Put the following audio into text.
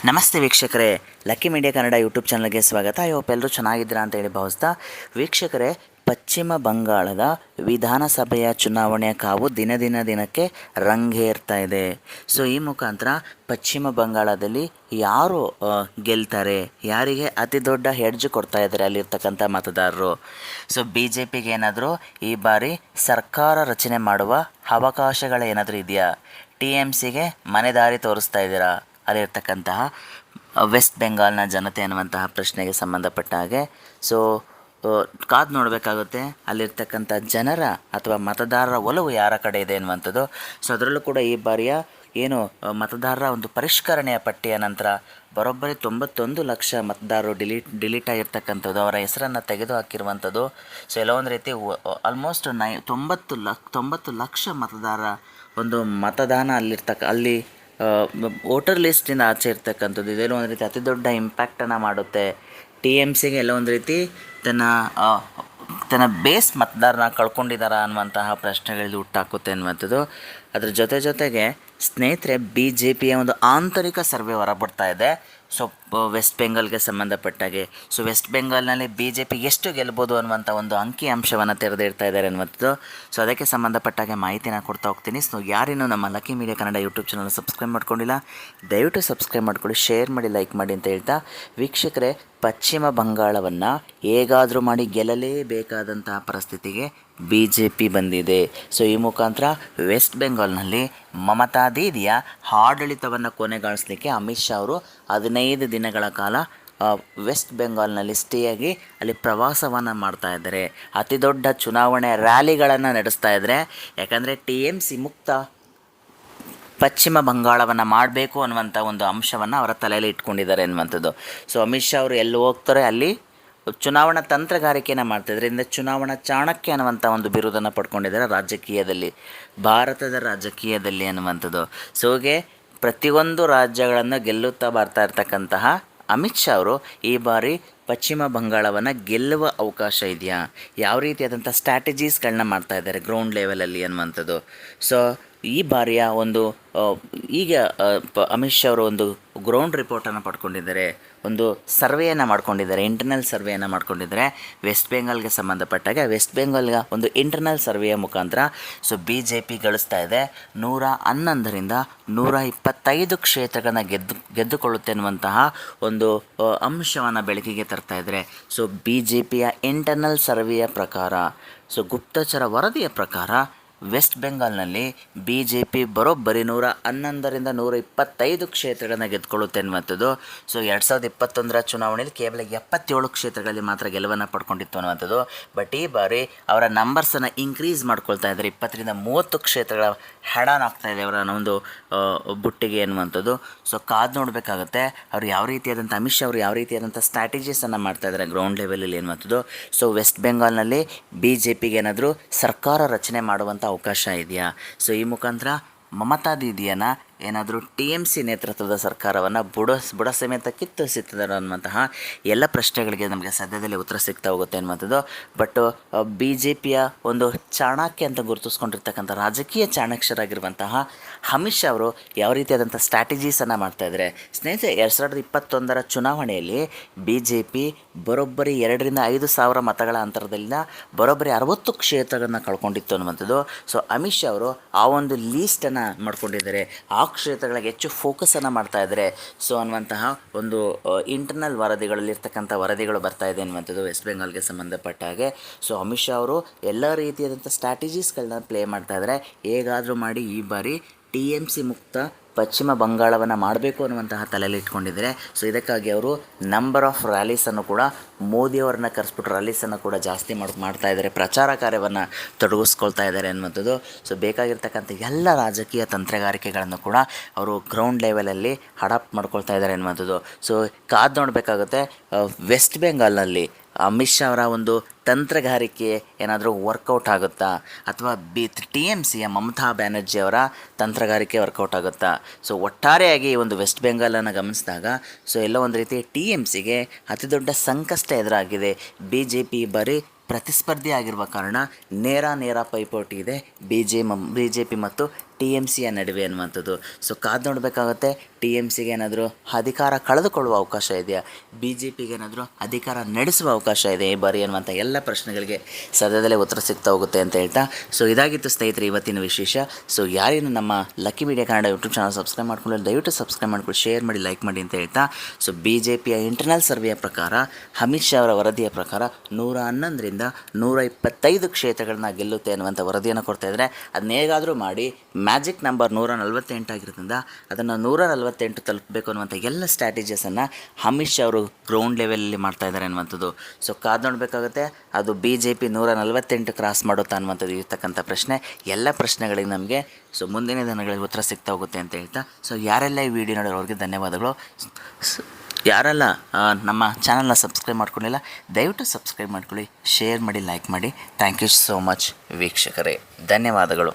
ನಮಸ್ತೆ ವೀಕ್ಷಕರೇ, lucky media Kannada YouTube ಚಾನಲ್ಗೆ ಸ್ವಾಗತ. ಎಲ್ಲರೂ ಚೆನ್ನಾಗಿದ್ದೀರಾ ಅಂತ ಹೇಳಿ ಭಾವಿಸ್ತಾ, ವೀಕ್ಷಕರೇ, ಪಶ್ಚಿಮ ಬಂಗಾಳದ ವಿಧಾನಸಭೆಯ ಚುನಾವಣೆಯ ಕಾವು ದಿನಕ್ಕೆ ರಂಗೇರ್ತಾ ಇದೆ. ಸೊ ಈ ಮುಖಾಂತರ ಪಶ್ಚಿಮ ಬಂಗಾಳದಲ್ಲಿ ಯಾರು ಗೆಲ್ತಾರೆ, ಯಾರಿಗೆ ಅತಿ ದೊಡ್ಡ ಹೆಡ್ಜ್ ಕೊಡ್ತಾ ಇದ್ದಾರೆ ಅಲ್ಲಿರ್ತಕ್ಕಂಥ ಮತದಾರರು. ಸೊ BJPಗೆ ಏನಾದರೂ ಈ ಬಾರಿ ಸರ್ಕಾರ ರಚನೆ ಮಾಡುವ ಅವಕಾಶಗಳೇನಾದರೂ ಇದೆಯಾ? TMCಗೆ ಮನೆ ದಾರಿ ತೋರಿಸ್ತಾ ಇದ್ದೀರಾ ಅಲ್ಲಿರ್ತಕ್ಕಂತಹ ವೆಸ್ಟ್ ಬೆಂಗಾಲ್ನ ಜನತೆ ಅನ್ನುವಂತಹ ಪ್ರಶ್ನೆಗೆ ಸಂಬಂಧಪಟ್ಟ ಹಾಗೆ. ಸೊ ಕಾದು ನೋಡಬೇಕಾಗುತ್ತೆ ಅಲ್ಲಿರ್ತಕ್ಕಂಥ ಜನರ ಅಥವಾ ಮತದಾರರ ಒಲವು ಯಾರ ಕಡೆ ಇದೆ ಅನ್ನುವಂಥದ್ದು. ಸೊ ಅದರಲ್ಲೂ ಕೂಡ ಈ ಬಾರಿಯ ಏನು ಮತದಾರರ ಒಂದು ಪರಿಷ್ಕರಣೆಯ ಪಟ್ಟಿಯ ನಂತರ ಬರೋಬ್ಬರಿ 91 ಲಕ್ಷ ಮತದಾರರು ಡಿಲೀಟ್ ಆಗಿರ್ತಕ್ಕಂಥದ್ದು, ಅವರ ಹೆಸರನ್ನು ತೆಗೆದು ಹಾಕಿರುವಂಥದ್ದು. ಸೊ ಎಲ್ಲ ಒಂದು ರೀತಿ ಆಲ್ಮೋಸ್ಟ್ 90 ಲಕ್ಷ ಮತದಾರರ ಒಂದು ಮತದಾನ ಅಲ್ಲಿ ವೋಟರ್ ಲಿಸ್ಟಿಂದ ಆಚೆ ಇರ್ತಕ್ಕಂಥದ್ದು. ಇದೆಲ್ಲ ಒಂದು ರೀತಿ ಅತಿ ದೊಡ್ಡ ಇಂಪ್ಯಾಕ್ಟನ್ನು ಮಾಡುತ್ತೆ. TMCಗೆ ಎಲ್ಲ ಒಂದು ರೀತಿ ತನ್ನ ಬೇಸ್ ಮತದಾರನ ಕಳ್ಕೊಂಡಿದ್ದಾರಾ ಅನ್ನುವಂತಹ ಪ್ರಶ್ನೆಗಳಿಗೆ ಹುಟ್ಟಾಕುತ್ತೆ ಅನ್ನುವಂಥದ್ದು. ಅದ್ರ ಜೊತೆಗೆ ಸ್ನೇಹಿತರೆ, BJPಯ ಒಂದು ಆಂತರಿಕ ಸರ್ವೆ ಹೊರಬಿಡ್ತಾ ಇದೆ. ಸೊ ವೆಸ್ಟ್ ಬೆಂಗಾಲ್ಗೆ ಸಂಬಂಧಪಟ್ಟಾಗೆ, ಸೊ ವೆಸ್ಟ್ ಬೆಂಗಾಲ್ನಲ್ಲಿ BJP ಎಷ್ಟು ಗೆಲ್ಬೋದು ಅನ್ನುವಂಥ ಒಂದು ಅಂಕಿ ಅಂಶವನ್ನು ತೆರೆದಿಡ್ತಾ ಇದ್ದಾರೆ ಅನ್ನುವಂಥದ್ದು. ಸೊ ಅದಕ್ಕೆ ಸಂಬಂಧಪಟ್ಟಾಗೆ ಮಾಹಿತಿನ ಕೊಡ್ತಾ ಹೋಗ್ತೀನಿ. ಸೊ ಯಾರೇನು ನಮ್ಮ lucky media Kannada YouTube channel subscribe ಮಾಡ್ಕೊಂಡಿಲ್ಲ, ದಯವಿಟ್ಟು ಸಬ್ಸ್ಕ್ರೈಬ್ ಮಾಡ್ಕೊಳ್ಳಿ, ಶೇರ್ ಮಾಡಿ, ಲೈಕ್ ಮಾಡಿ ಅಂತ ಹೇಳ್ತಾ, ವೀಕ್ಷಕರೇ, ಪಶ್ಚಿಮ ಬಂಗಾಳವನ್ನು ಹೇಗಾದರೂ ಮಾಡಿ ಗೆಲ್ಲಲೇಬೇಕಾದಂತಹ ಪರಿಸ್ಥಿತಿಗೆ BJP ಬಂದಿದೆ. ಸೊ ಈ ಮುಖಾಂತರ ವೆಸ್ಟ್ ಬೆಂಗಾಲ್ನಲ್ಲಿ ಮಮತಾ ದೀದಿಯ ಆಡಳಿತವನ್ನು ಕೊನೆಗಾಣಿಸಲಿಕ್ಕೆ ಅಮಿತ್ ಶಾ ಅವರು 15 ದಿನಗಳ ಕಾಲ ವೆಸ್ಟ್ ಬೆಂಗಾಲ್ನಲ್ಲಿ ಸ್ಟೇಯಾಗಿ ಅಲ್ಲಿ ಪ್ರವಾಸವನ್ನು ಮಾಡ್ತಾ ಇದ್ದಾರೆ. ಅತಿ ದೊಡ್ಡ ಚುನಾವಣೆ ರ್ಯಾಲಿಗಳನ್ನು ನಡೆಸ್ತಾ ಇದ್ದಾರೆ. ಯಾಕಂದರೆ TMC ಮುಕ್ತ ಪಶ್ಚಿಮ ಬಂಗಾಳವನ್ನು ಮಾಡಬೇಕು ಅನ್ನುವಂಥ ಒಂದು ಅಂಶವನ್ನು ಅವರ ತಲೆಯಲ್ಲಿ ಇಟ್ಕೊಂಡಿದ್ದಾರೆ ಅನ್ನುವಂಥದ್ದು. ಸೊ ಅಮಿತ್ ಶಾ ಅವರು ಎಲ್ಲಿ ಹೋಗ್ತಾರೆ ಅಲ್ಲಿ ಚುನಾವಣಾ ತಂತ್ರಗಾರಿಕೆಯನ್ನು ಮಾಡ್ತಾಯಿದ್ದಾರೆ. ಇಂದ ಚುನಾವಣಾ ಚಾಣಕ್ಯ ಅನ್ನುವಂಥ ಒಂದು ಬಿರುದನ್ನು ಪಡ್ಕೊಂಡಿದ್ದಾರೆ ಭಾರತದ ರಾಜಕೀಯದಲ್ಲಿ ಅನ್ನುವಂಥದ್ದು. ಸೊ ಹೀಗೆ ಪ್ರತಿಯೊಂದು ರಾಜ್ಯಗಳನ್ನು ಗೆಲ್ಲುತ್ತಾ ಬರ್ತಾ ಇರ್ತಕ್ಕಂತಹ ಅಮಿತ್ ಶಾ ಅವರು ಈ ಬಾರಿ ಪಶ್ಚಿಮ ಬಂಗಾಳವನ್ನು ಗೆಲ್ಲುವ ಅವಕಾಶ ಇದೆಯಾ, ಯಾವ ರೀತಿಯಾದಂಥ ಸ್ಟ್ರಾಟಜೀಸ್ಗಳನ್ನ ಮಾಡ್ತಾ ಇದ್ದಾರೆ ಗ್ರೌಂಡ್ ಲೆವೆಲಲ್ಲಿ ಅನ್ನುವಂಥದ್ದು. ಸೊ ಈ ಬಾರಿಯ ಒಂದು ಈಗ ಅಮಿತ್ ಶಾ ಅವರು ಒಂದು ಗ್ರೌಂಡ್ ರಿಪೋರ್ಟನ್ನು ಪಡ್ಕೊಂಡಿದ್ದಾರೆ, ಒಂದು ಸರ್ವೆಯನ್ನು ಮಾಡ್ಕೊಂಡಿದ್ದಾರೆ, ಇಂಟರ್ನಲ್ ಸರ್ವೆಯನ್ನು ಮಾಡ್ಕೊಂಡಿದ್ದಾರೆ ವೆಸ್ಟ್ ಬೆಂಗಾಲ್ಗೆ ಸಂಬಂಧಪಟ್ಟಾಗ. ವೆಸ್ಟ್ ಬೆಂಗಾಲ್ಗೆ ಒಂದು ಇಂಟರ್ನಲ್ ಸರ್ವೆಯ ಮುಖಾಂತರ ಸೊ BJP ಗಳಿಸ್ತಾ ಇದೆ 111ರಿಂದ 125 ಕ್ಷೇತ್ರಗಳನ್ನು ಗೆದ್ದುಕೊಳ್ಳುತ್ತೆ ಅನ್ನುವಂತಹ ಒಂದು ಅಂಶವನ್ನು ಬೆಳಕಿಗೆ ತರ್ತಾ ಇದ್ದಾರೆ. ಸೊ BJPಯ ಇಂಟರ್ನಲ್ ಸರ್ವೆಯ ಪ್ರಕಾರ, ಸೊ ಗುಪ್ತಚರ ವರದಿಯ ಪ್ರಕಾರ ವೆಸ್ಟ್ ಬೆಂಗಾಲ್ನಲ್ಲಿ BJP ಬರೋಬ್ಬರಿ 111ರಿಂದ 125 ಕ್ಷೇತ್ರಗಳನ್ನು ಗೆದ್ದುಕೊಳ್ಳುತ್ತೆ ಅನ್ನುವಂಥದ್ದು. ಸೊ 2021ರ ಚುನಾವಣೆಯಲ್ಲಿ ಕೇವಲ 77 ಕ್ಷೇತ್ರಗಳಲ್ಲಿ ಮಾತ್ರ ಗೆಲುವನ್ನು ಪಡ್ಕೊಂಡಿತ್ತು ಅನ್ನುವಂಥದ್ದು. ಬಟ್ ಈ ಬಾರಿ ಅವರ ನಂಬರ್ಸನ್ನು ಇನ್ಕ್ರೀಸ್ ಮಾಡ್ಕೊಳ್ತಾ ಇದ್ದಾರೆ, 20ರಿಂದ 30 ಕ್ಷೇತ್ರಗಳ ಹೆಡಾನ್ ಆಗ್ತಾ ಇದೆ ಅವರ ಒಂದು ಬುಟ್ಟಿಗೆ ಅನ್ನುವಂಥದ್ದು. ಸೊ ಕಾದು ನೋಡಬೇಕಾಗುತ್ತೆ ಅವರು ಯಾವ ರೀತಿಯಾದಂಥ ಅಮಿತ್ ಶಾ ಅವರು ಯಾವ ರೀತಿಯಾದಂಥ ಸ್ಟ್ರಾಟಜೀಸನ್ನು ಮಾಡ್ತಾ ಇದ್ದಾರೆ ಗ್ರೌಂಡ್ ಲೆವೆಲಲ್ಲಿ ಅನ್ನುವಂಥದ್ದು. ಸೊ ವೆಸ್ಟ್ ಬೆಂಗಾಲ್ನಲ್ಲಿ BJPಗೆ ಏನಾದರೂ ಸರ್ಕಾರ ರಚನೆ ಮಾಡುವಂಥ ಅವಕಾಶ ಇದೆಯಾ? ಸೊ ಈ ಮುಖಾಂತರ ಮಮತಾ ದೀದಿಯನ್ನು ಏನಾದರೂ TMC ನೇತೃತ್ವದ ಸರ್ಕಾರವನ್ನು ಬುಡ ಸಮೇತ ಕಿತ್ತೊಸಿದ್ದಾರೆ ಅನ್ನುವಂತಹ ಎಲ್ಲ ಪ್ರಶ್ನೆಗಳಿಗೆ ನಮಗೆ ಸದ್ಯದಲ್ಲೇ ಉತ್ತರ ಸಿಗ್ತಾ ಹೋಗುತ್ತೆ ಅನ್ನುವಂಥದ್ದು. ಬಟ್ BJPಯ ಒಂದು ಚಾಣಕ್ಯ ಅಂತ ಗುರುತಿಸ್ಕೊಂಡಿರ್ತಕ್ಕಂಥ ರಾಜಕೀಯ ಚಾಣಕ್ಯರಾಗಿರುವಂತಹ ಅಮಿತ್ ಶಾ ಅವರು ಯಾವ ರೀತಿಯಾದಂಥ ಸ್ಟ್ರಾಟಜೀಸನ್ನು ಮಾಡ್ತಾಯಿದ್ದಾರೆ ಸ್ನೇಹಿತರೆ. 2021ರ ಚುನಾವಣೆಯಲ್ಲಿ BJP ಬರೋಬ್ಬರಿ 2ರಿಂದ 5 ಸಾವಿರ ಮತಗಳ ಅಂತರದಲ್ಲಿನ ಬರೋಬ್ಬರಿ 60 ಕ್ಷೇತ್ರಗಳನ್ನು ಕಳ್ಕೊಂಡಿತ್ತು ಅನ್ನುವಂಥದ್ದು. ಸೊ ಅಮಿತ್ ಶಾ ಅವರು ಆ ಒಂದು ಲೀಸ್ಟನ್ನು ಮಾಡ್ಕೊಂಡಿದ್ದಾರೆ, ಆ ಕ್ಷೇತ್ರಗಳಿಗೆ ಹೆಚ್ಚು ಫೋಕಸನ್ನು ಮಾಡ್ತಾ ಇದ್ದಾರೆ. ಸೊ ಅನ್ನುವಂತಹ ಒಂದು ಇಂಟರ್ನಲ್ ವರದಿಗಳಲ್ಲಿರ್ತಕ್ಕಂಥ ವರದಿಗಳು ಬರ್ತಾ ಇದೆ ಅನ್ನುವಂಥದ್ದು ವೆಸ್ಟ್ ಬೆಂಗಾಲ್ಗೆ ಸಂಬಂಧಪಟ್ಟ ಹಾಗೆ. ಸೊ ಅಮಿತ್ ಶಾ ಅವರು ಎಲ್ಲ ರೀತಿಯಾದಂಥ ಸ್ಟ್ರಾಟಜೀಸ್ಗಳನ್ನ ಪ್ಲೇ ಮಾಡ್ತಾ ಇದ್ದಾರೆ. ಹೇಗಾದರೂ ಮಾಡಿ ಈ ಬಾರಿ TMC ಮುಕ್ತ ಪಶ್ಚಿಮ ಬಂಗಾಳವನ್ನು ಮಾಡಬೇಕು ಅನ್ನುವಂತಹ ತಲೆಯಲ್ಲಿ ಇಟ್ಕೊಂಡಿದ್ದಾರೆ. ಸೊ ಇದಕ್ಕಾಗಿ ಅವರು ನಂಬರ್ ಆಫ್ ರ್ಯಾಲೀಸನ್ನು ಕೂಡ ಮೋದಿಯವರನ್ನ ಕರೆಸ್ಬಿಟ್ಟು ರ್ಯಾಲೀಸನ್ನು ಕೂಡ ಜಾಸ್ತಿ ಮಾಡ್ತಾ ಇದ್ದಾರೆ, ಪ್ರಚಾರ ಕಾರ್ಯವನ್ನು ತೊಡಗಿಸ್ಕೊಳ್ತಾ ಇದ್ದಾರೆ ಅನ್ನುವಂಥದ್ದು. ಸೊ ಬೇಕಾಗಿರ್ತಕ್ಕಂಥ ಎಲ್ಲ ರಾಜಕೀಯ ತಂತ್ರಗಾರಿಕೆಗಳನ್ನು ಕೂಡ ಅವರು ಗ್ರೌಂಡ್ ಲೆವೆಲಲ್ಲಿ ಅಡಾಪ್ಟ್ ಮಾಡ್ಕೊಳ್ತಾ ಇದ್ದಾರೆ ಅನ್ನುವಂಥದ್ದು. ಸೊ ಕಾದು ನೋಡಬೇಕಾಗುತ್ತೆ ವೆಸ್ಟ್ ಬೆಂಗಾಲ್ನಲ್ಲಿ ಅಮಿತ್ ಶಾ ಅವರ ಒಂದು ತಂತ್ರಗಾರಿಕೆ ಏನಾದರೂ ವರ್ಕೌಟ್ ಆಗುತ್ತಾ, ಅಥವಾ TMCಯ ಮಮತಾ ಬ್ಯಾನರ್ಜಿ ಅವರ ತಂತ್ರಗಾರಿಕೆ ವರ್ಕೌಟ್ ಆಗುತ್ತಾ. ಸೊ ಒಟ್ಟಾರೆಯಾಗಿ ಈ ಒಂದು ವೆಸ್ಟ್ ಬೆಂಗಾಲನ್ನು ಗಮನಿಸಿದಾಗ ಸೊ ಎಲ್ಲ ಒಂದು ರೀತಿ TMCಗೆ ಅತಿ ದೊಡ್ಡ ಸಂಕಷ್ಟ ಎದುರಾಗಿದೆ. BJP ಬರೀ ಪ್ರತಿಸ್ಪರ್ಧಿ ಆಗಿರುವ ಕಾರಣ ನೇರ ಪೈಪೋಟಿ ಇದೆ BJP ಮತ್ತು TMCಯ ನಡುವೆ ಅನ್ನುವಂಥದ್ದು. ಸೊ ಕಾದು ನೋಡಬೇಕಾಗುತ್ತೆ. TMCಗೆ ಏನಾದರೂ ಅಧಿಕಾರ ಕಳೆದುಕೊಳ್ಳುವ ಅವಕಾಶ ಇದೆಯಾ, BJPಗೆ ಏನಾದರೂ ಅಧಿಕಾರ ನಡೆಸುವ ಅವಕಾಶ ಇದೆ ಈ ಬಾರಿ ಅನ್ನುವಂಥ ಎಲ್ಲ ಪ್ರಶ್ನೆಗಳಿಗೆ ಸದ್ಯದಲ್ಲೇ ಉತ್ತರ ಸಿಗ್ತಾ ಹೋಗುತ್ತೆ ಅಂತ ಹೇಳ್ತಾ, ಸೊ ಇದಾಗಿತ್ತು ಸ್ನೇಹಿತರೆ ಇವತ್ತಿನ ವಿಶೇಷ. ಸೊ ಯಾರೇನು ನಮ್ಮ lucky media Kannada YouTube channel subscribe ಮಾಡ್ಕೊಂಡು ದಯವಿಟ್ಟು ಸಬ್ಸ್ಕ್ರೈಬ್ ಮಾಡ್ಕೊಂಡು ಶೇರ್ ಮಾಡಿ, ಲೈಕ್ ಮಾಡಿ ಅಂತ ಹೇಳ್ತಾ, ಸೊ BJPಯ ಇಂಟರ್ನಲ್ ಸರ್ವೆಯ ಪ್ರಕಾರ, ಅಮಿತ್ ಶಾ ಅವರ ವರದಿಯ ಪ್ರಕಾರ 111ರಿಂದ 125 ಕ್ಷೇತ್ರಗಳನ್ನ ಗೆಲ್ಲುತ್ತೆ ಅನ್ನುವಂಥ ವರದಿಯನ್ನು ಕೊಡ್ತಾ ಇದ್ದಾರೆ. ಅದನ್ನ ಹೇಗಾದರೂ ಮಾಡಿ ಮ್ಯಾಜಿಕ್ ನಂಬರ್ 148 ಆಗಿರೋದ್ರಿಂದ ಅದನ್ನು 148 ತಲುಪಬೇಕು ಅನ್ನುವಂಥ ಎಲ್ಲ ಸ್ಟ್ರಾಟಜೀಸನ್ನು ಅಮಿತ್ ಶಾ ಅವರು ಗ್ರೌಂಡ್ ಲೆವೆಲಲ್ಲಿ ಮಾಡ್ತಾ ಇದ್ದಾರೆ ಅನ್ನುವಂಥದ್ದು. ಸೊ ಕಾದು ನೋಡಬೇಕಾಗುತ್ತೆ, ಅದು BJP 148 ಕ್ರಾಸ್ ಮಾಡುತ್ತಾ ಅನ್ನುವಂಥದ್ದು ಇರ್ತಕ್ಕಂಥ ಪ್ರಶ್ನೆ. ಎಲ್ಲ ಪ್ರಶ್ನೆಗಳಿಗೆ ನಮಗೆ ಸೊ ಮುಂದಿನ ದಿನಗಳಲ್ಲಿ ಉತ್ತರ ಸಿಗ್ತಾ ಹೋಗುತ್ತೆ ಅಂತ ಹೇಳ್ತಾ, ಸೊ ಯಾರೆಲ್ಲ ಈ ವಿಡಿಯೋ ನೋಡೋರಿಗೆ ಧನ್ಯವಾದಗಳು. ಯಾರೆಲ್ಲ ನಮ್ಮ ಚಾನಲ್ನ ಸಬ್ಸ್ಕ್ರೈಬ್ ಮಾಡ್ಕೊಂಡಿಲ್ಲ ದಯವಿಟ್ಟು ಸಬ್ಸ್ಕ್ರೈಬ್ ಮಾಡ್ಕೊಳ್ಳಿ, ಶೇರ್ ಮಾಡಿ, ಲೈಕ್ ಮಾಡಿ. ಥ್ಯಾಂಕ್ ಯು ಸೋ ಮಚ್ ವೀಕ್ಷಕರೇ, ಧನ್ಯವಾದಗಳು.